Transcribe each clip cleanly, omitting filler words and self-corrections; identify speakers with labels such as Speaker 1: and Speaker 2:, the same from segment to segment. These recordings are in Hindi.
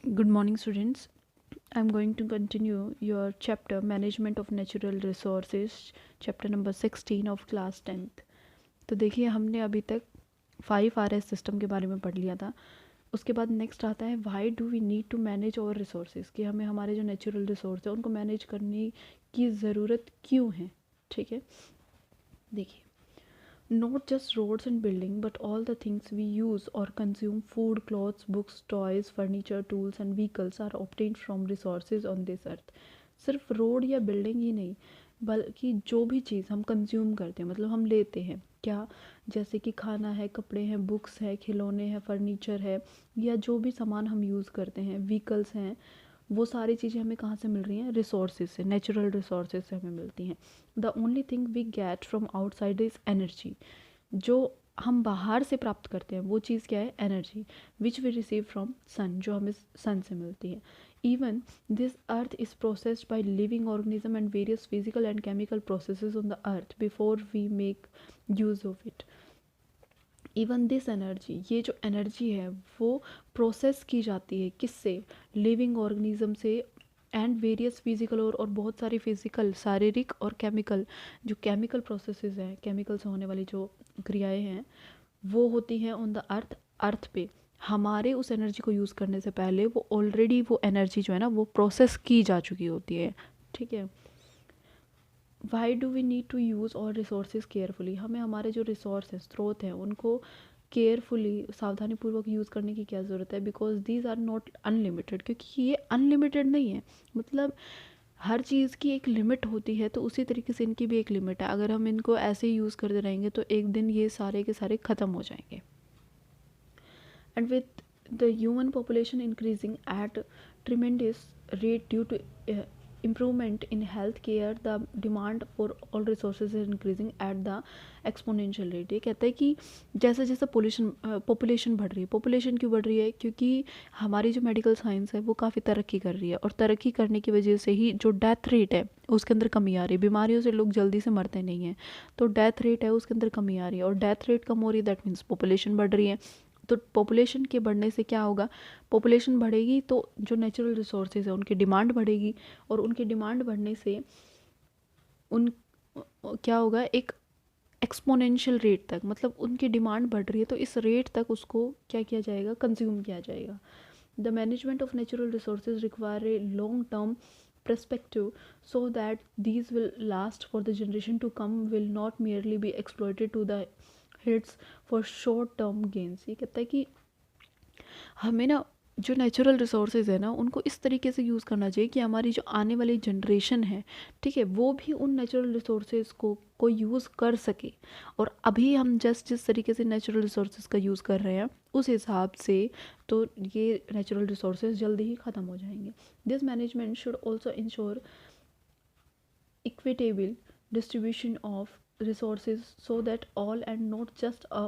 Speaker 1: Good morning, students. I'm going to continue your chapter Management of Natural Resources, chapter number 16 of class 10th. तो देखिए हमने अभी तक 5RS सिस्टम के बारे में पढ़ लिया था. उसके बाद नेक्स्ट आता है why do we need to manage our resources, कि हमें हमारे जो नेचुरल रिसोर्स है उनको मैनेज करने की ज़रूरत क्यों है. ठीक है, देखिए, not just roads and building but all the things we use or consume, food, clothes, books, toys, furniture, tools and vehicles are obtained from resources on this earth. सिर्फ रोड या बिल्डिंग ही नहीं बल्कि जो भी चीज़ हम कंज्यूम करते हैं, मतलब हम लेते हैं क्या, जैसे कि खाना है, कपड़े हैं, बुक्स है, खिलौने हैं, फर्नीचर है, या जो भी सामान हम यूज़ करते हैं, व्हीकल्स हैं, वो सारी चीज़ें हमें कहाँ से मिल रही हैं? रिसोर्सेज से, नेचुरल रिसोर्सेज से हमें मिलती हैं. The only thing we get from outside is energy. जो हम बाहर से प्राप्त करते हैं वो चीज़ क्या है? Energy, which we receive from sun, जो हमें सन से मिलती है. Even this earth is processed by living organism and various physical and chemical processes on the earth before we make use of it. Even this energy, ये जो एनर्जी है वो प्रोसेस की जाती है किससे? लिविंग ऑर्गेनिज्म से, एंड वेरियस फिजिकल और बहुत सारी फिजिकल, शारीरिक और केमिकल, जो केमिकल प्रोसेसेस हैं, केमिकल से होने वाली जो क्रियाएं हैं वो होती हैं ऑन द अर्थ, अर्थ पे. हमारे उस एनर्जी को यूज़ करने से पहले वो ऑलरेडी वो एनर्जी जो है ना वो प्रोसेस की जा चुकी होती है. ठीक है. Why do we need to use our resources carefully, हमें हमारे जो रिसोर्स हैं, स्रोत हैं, उनको केयरफुली, सावधानीपूर्वक यूज़ करने की क्या ज़रूरत है? Because these are not unlimited, क्योंकि ये अनलिमिटेड नहीं है. मतलब हर चीज़ की एक लिमिट होती है, तो उसी तरीके से इनकी भी एक लिमिट है. अगर हम इनको ऐसे ही यूज़ करते रहेंगे तो एक दिन ये सारे के सारे ख़त्म हो जाएंगे. And with the human population increasing at tremendous rate due to improvement in health care, the demand for all resources is increasing at the exponential rate. ये कहता है कि जैसे जैसे पॉपुलेशन बढ़ रही है. पॉपुलेशन क्यों बढ़ रही है? क्योंकि हमारी जो मेडिकल साइंस है वो काफ़ी तरक्की कर रही है, और तरक्की करने की वजह से ही जो डेथ रेट है उसके अंदर कमी आ रही है. बीमारियों से लोग जल्दी से मरते नहीं हैं, तो डेथ रेट है उसके अंदर कमी आ रही है, और डेथ रेट कम हो रही है, दैट मीन्स पॉपुलेशन बढ़ रही है. तो पॉपुलेशन के बढ़ने से क्या होगा? पॉपुलेशन बढ़ेगी तो जो नेचुरल रिसोर्सेज है उनकी डिमांड बढ़ेगी, और उनकी डिमांड बढ़ने से उन क्या होगा? एक एक्सपोनेंशियल रेट तक, मतलब उनकी डिमांड बढ़ रही है तो इस रेट तक उसको क्या किया जाएगा? कंज्यूम किया जाएगा. The management of natural resources require a long term perspective so that these will last for the generation to come, will not merely be exploited to the hits for short term gains. ये कहता है कि हमें ना जो नेचुरल रिसोर्सेज है ना उनको इस तरीके से यूज़ करना चाहिए कि हमारी जो आने वाली जनरेशन है, ठीक है, वो भी उन नेचुरल रिसोर्सेज को यूज़ कर सके. और अभी हम जस्ट जिस तरीके से नेचुरल रिसोर्सेज का यूज़ कर रहे हैं उस हिसाब से तो ये नेचुरल रिसोर्सेज जल्दी ही ख़त्म हो जाएंगे. This management should also ensure equitable distribution of resources so that all and not just a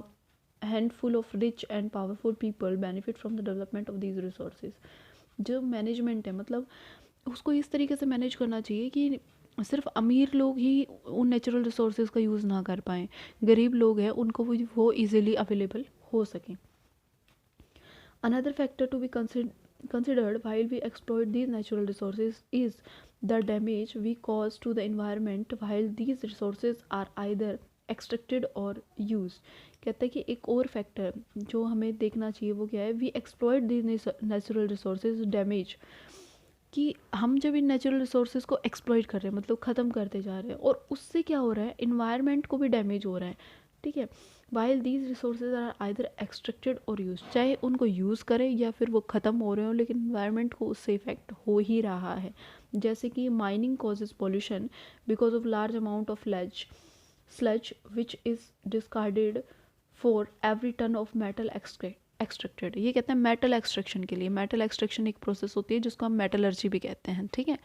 Speaker 1: handful of rich and powerful people benefit from the development of these resources. जो मैनेजमेंट है मतलब उसको इस तरीके से मैनेज करना चाहिए कि सिर्फ अमीर लोग ही उन नेचुरल रिसोर्सेज का यूज़ ना कर पाएँ, गरीब लोग हैं उनको वो ईजिली अवेलेबल हो सकें. Another factor to be considered while we exploit these natural resources is the damage we cause to the environment while these resources are either extracted or used. कहता है कि एक और फैक्टर जो हमें देखना चाहिए वो क्या है? We exploit these natural resources damage, कि हम जब इन नेचुरल रिसोर्सेज को एक्सप्लॉइट कर रहे हैं मतलब ख़त्म करते जा रहे हैं, और उससे क्या हो रहा है? इन्वायरमेंट को भी डैमेज हो रहा है. ठीक है. While these resources are either extracted or use, चाहे उनको यूज़ करें या फिर वो ख़त्म हो रहे हो, लेकिन इन्वायरमेंट को उससे इफेक्ट हो ही रहा है. जैसे कि mining causes pollution because of large amount of sludge which is discarded for every ton of metal extracted. ये कहते हैं मेटल एक्सट्रैक्शन के लिए. मेटल एक्सट्रैक्शन एक प्रोसेस होती है जिसको हम मेटलर्जी भी कहते हैं. ठीक है.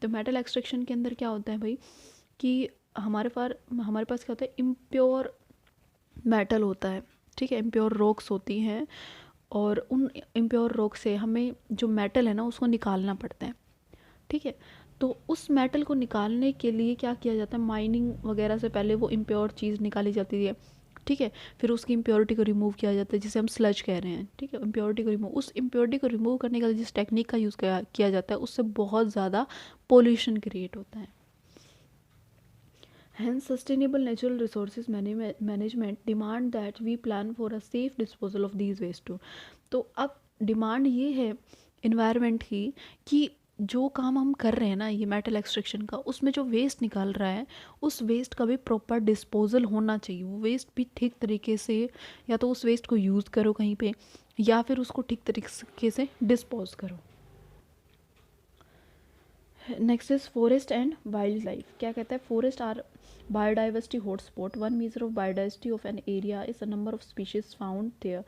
Speaker 1: तो मेटल एक्सट्रैक्शन के अंदर क्या होता है भाई कि हमारे पास क्या होता है? इम्प्योर मेटल होता है. ठीक है. इम्प्योर रॉक्स होती हैं, और उन इम्प्योर रॉक से हमें जो मेटल है ना उसको निकालना पड़ता है. ठीक है. तो उस मेटल को निकालने के लिए क्या किया जाता है? माइनिंग वगैरह से पहले वो इम्प्योर चीज़ निकाली जाती है. ठीक है। फिर उसकी इम्प्योरिटी को रिमूव किया जाता है, जिसे हम स्लज कह रहे हैं, ठीक है। इम्प्योरिटी को रिमूव, उस इम्प्योरिटी को रिमूव करने का जिस टेक्निक का यूज़ किया जाता है उससे बहुत ज़्यादा पोल्यूशन क्रिएट होता है। Hence, sustainable natural resources management demand that we plan for a safe disposal of these waste too. तो अब डिमांड ये है इन्वायरमेंट की कि जो काम हम कर रहे हैं ना, ये मेटल एक्सट्रैक्शन का, उसमें जो वेस्ट निकाल रहा है उस वेस्ट का भी प्रॉपर डिस्पोजल होना चाहिए। वो वेस्ट भी ठीक तरीके से, या तो उस वेस्ट को यूज़ करो कहीं पे, या फिर उसको ठीक तरीके से डिस्पोज करो। Next is forest and wild life. क्या कहता है, forest are biodiversity hotspot. One measure of biodiversity of an area is the number of species found there.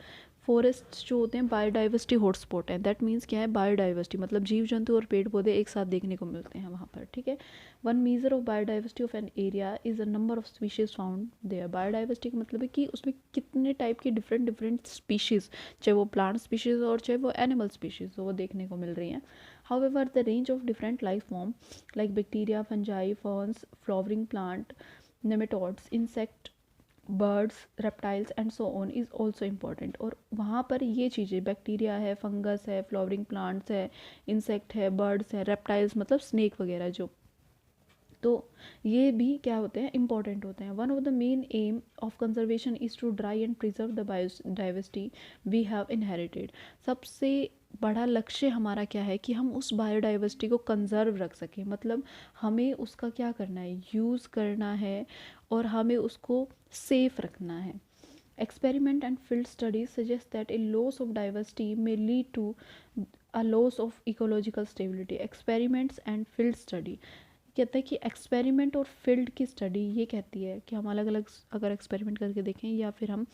Speaker 1: Forest जो होते हैं बायोडाइवर्सिटी हॉटस्पॉट है। दैट मीन्स क्या है, बायोडाइवर्सिटी मतलब जीव जंतु और पेड़ पौधे एक साथ देखने को मिलते हैं वहाँ पर, ठीक है। One measure of biodiversity of an area is the number of species found there. Biodiversity का मतलब है कि उसमें कितने टाइप की डिफरेंट स्पीशीज़, चाहे वो प्लांट स्पीशीज़ और चाहे वो एनिमल स्पीशीज़, वो देखने को मिल रही हैं। However, the range of different life forms like bacteria, fungi, ferns, flowering plant, nematodes, insect, birds, reptiles and so on is also important. और वहाँ पर ये चीज़ें, बैक्टीरिया है, फंगस है, फ्लावरिंग प्लांट्स है, इंसेक्ट है, बर्ड्स है, रेप्टाइल्स मतलब स्नेक वगैरह जो, तो ये भी क्या होते हैं, इंपॉर्टेंट होते हैं। One of the main aim of conservation is to try and preserve the biodiversity we have inherited. सबसे बड़ा लक्ष्य हमारा क्या है कि हम उस बायोडाइवर्सिटी को कंजर्व रख सकें, मतलब हमें उसका क्या करना है, यूज़ करना है और हमें उसको सेफ रखना है। Experiment and field studies suggest that a loss of diversity may lead to a loss of ecological stability. Experiments and field study कहता है कि एक्सपेरिमेंट और फील्ड की स्टडी ये कहती है कि हम अलग अलग अगर एक्सपेरिमेंट करके देखें या फिर हम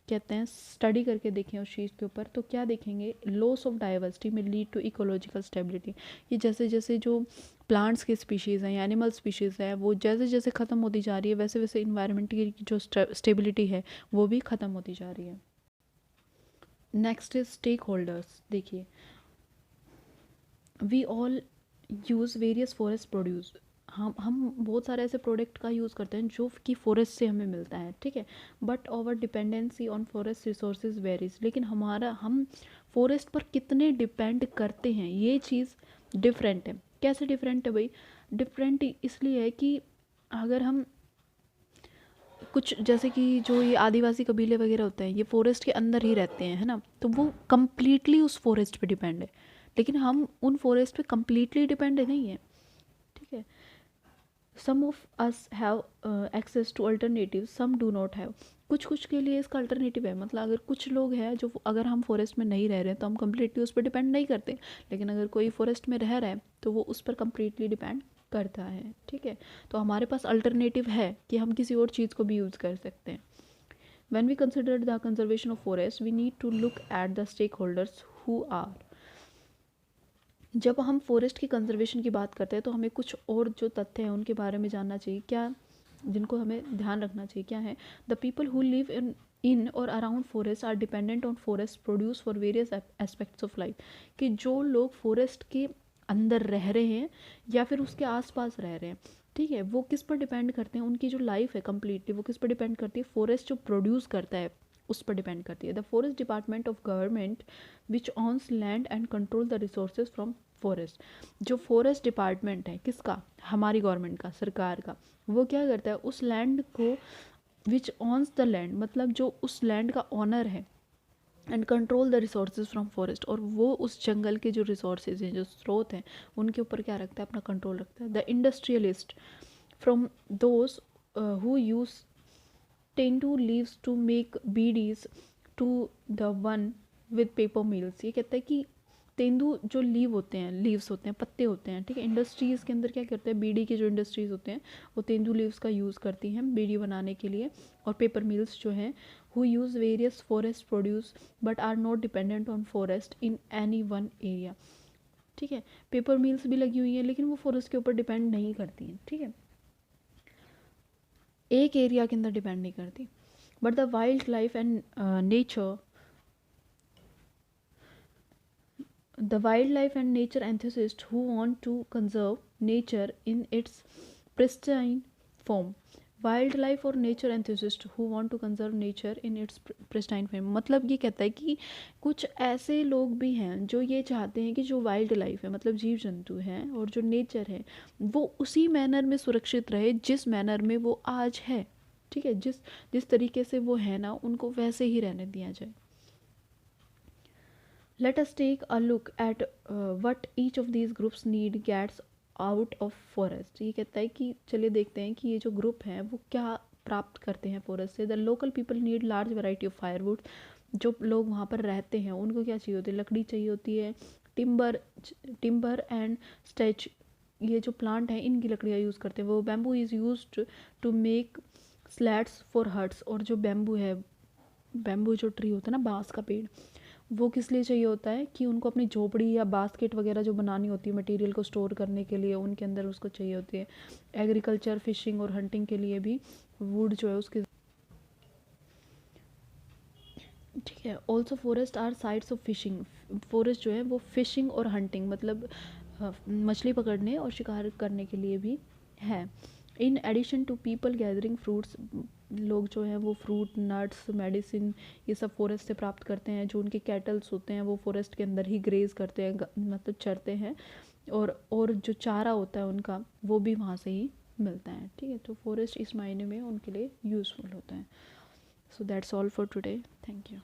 Speaker 1: कहते हैं स्टडी करके देखें उस चीज़ के ऊपर, तो क्या देखेंगे, लॉस ऑफ डाइवर्सिटी में लीड टू इकोलॉजिकल स्टेबिलिटी। ये जैसे जैसे जो प्लांट्स की स्पीशीज़ हैं या एनिमल स्पीशीज़ है वो जैसे जैसे ख़त्म होती जा रही है, वैसे वैसे इन्वायरमेंट की जो स्टेबिलिटी है वो भी ख़त्म होती जा रही है। Next is stakeholders. देखिए, we all use various forest produce. हम बहुत सारे ऐसे प्रोडक्ट का यूज़ करते हैं जो कि फॉरेस्ट से हमें मिलता है, ठीक है। But over dependency on forest resources varies. लेकिन हम फॉरेस्ट पर कितने डिपेंड करते हैं ये चीज़ डिफरेंट है। कैसे डिफरेंट है भाई, डिफरेंट इसलिए है कि अगर हम कुछ जैसे कि जो ये आदिवासी कबीले वगैरह होते हैं ये फॉरेस्ट के अंदर ही रहते हैं, है ना, तो वो कम्प्लीटली उस फॉरेस्ट पे डिपेंड है। लेकिन हम उन फॉरेस्ट पे कम्प्लीटली डिपेंड नहीं है, ठीक है। Some of us have access to alternative, some do not have. कुछ कुछ के लिए इसका अल्टरनेटिव है, मतलब अगर कुछ लोग हैं जो, अगर हम फॉरेस्ट में नहीं रह रहे हैं तो हम कम्प्लीटली उस पर डिपेंड नहीं करते, लेकिन अगर कोई फॉरेस्ट में रह रहा है तो वो उस पर कम्प्लीटली डिपेंड करता है, ठीक है। तो हमारे पास अल्टरनेटिव है कि हम किसी और चीज़ को भी यूज़ कर सकते हैं। When we consider the conservation of forests, we need to look at the stakeholders who are। जब हम फॉरेस्ट की कंजर्वेशन की बात करते हैं तो हमें कुछ और जो तथ्य हैं उनके बारे में जानना चाहिए, क्या जिनको हमें ध्यान रखना चाहिए, क्या है। The people who live in और around forest are dependent on forest produce for various aspects of life. कि जो लोग फॉरेस्ट के अंदर रह रहे हैं या फिर उसके आसपास रह रहे हैं, ठीक है, वो किस पर डिपेंड करते हैं, उनकी जो लाइफ है कम्प्लीटली वो किस पर डिपेंड करती है, फॉरेस्ट जो प्रोड्यूस करता है उस पर डिपेंड करती है। The forest department of government which owns land and control the resources from forest. जो फॉरेस्ट डिपार्टमेंट है किसका, हमारी गवर्नमेंट का, सरकार का, वो क्या करता है उस लैंड को, विच ऑन्स द लैंड मतलब जो उस लैंड का ऑनर है, and control the resources from forest, और वो उस जंगल के जो रिसोर्सेज हैं, जो स्रोत हैं, उनके ऊपर क्या रखता है, अपना कंट्रोल रखता है। The industrialist from those who use tendu leaves to make beedis to the one with paper mills. ये कहता है कि तेंदू जो लीव्स होते हैं, पत्ते होते हैं, ठीक है, इंडस्ट्रीज़ के अंदर क्या करते हैं, बीड़ी के जो इंडस्ट्रीज़ होते हैं वो तेंदू लीव्स का यूज़ करती हैं बीड़ी बनाने के लिए। और पेपर मिल्स जो हैं who use various forest produce but are not dependent on forest in any one area। ठीक है, पेपर मिल्स भी लगी हुई हैं लेकिन वो फॉरेस्ट के ऊपर डिपेंड नहीं करती हैं, ठीक है, एक एरिया के अंदर डिपेंड नहीं करती। But the wild life and nature, the wildlife and nature enthusiasts who want to conserve nature in its pristine form wildlife और nature enthusiast who want to conserve nature in its pristine form. मतलब ये कहता है कि कुछ ऐसे लोग भी हैं जो ये चाहते हैं कि जो वाइल्ड लाइफ है, मतलब जीव जंतु हैं, और जो नेचर है वो उसी मैनर में सुरक्षित रहे जिस मैनर में वो आज है। ठीक है, जिस जिस तरीके से वो है ना, उनको वैसे ही रहने दिया जाए। Let us take a look at what each of these groups need gets out of forest। ये कहता है कि चलिए देखते हैं कि ये जो ग्रुप हैं वो क्या प्राप्त करते हैं फॉरेस्ट से। The local people need large variety of firewood. जो लोग वहाँ पर रहते हैं उनको क्या चाहिए होती है, लकड़ी चाहिए होती है। टिम्बर एंड स्टेच, ये जो प्लांट हैं इनकी लकड़ियाँ यूज़ करते हैं वो। Bamboo is use to make slats for huts. और जो बैम्बू है, बैम्बू जो ट्री होता है ना, बांस का पेड़, वो किस लिए चाहिए होता है कि उनको अपनी झोपड़ी या बास्केट वगैरह जो बनानी होती है मटेरियल को स्टोर करने के लिए, उनके अंदर उसको चाहिए होती है। एग्रीकल्चर, फिशिंग और हंटिंग के लिए भी वुड जो है उसके। ठीक है, also forest are sites of fishing. Forest जो है वो फिशिंग और हंटिंग, मतलब मछली पकड़ने और शिकार करने के लिए भी है। In addition to people gathering fruits, लोग जो हैं वो फ्रूट, नट्स, मेडिसिन ये सब फॉरेस्ट से प्राप्त करते हैं। जो उनके कैटल्स होते हैं वो फॉरेस्ट के अंदर ही ग्रेज करते हैं, मतलब चरते हैं। और जो चारा होता है उनका वो भी वहाँ से ही मिलता है। ठीक है, तो फॉरेस्ट इस मायने में उनके लिए यूज़फुल होता है। So that's all for today, thank you.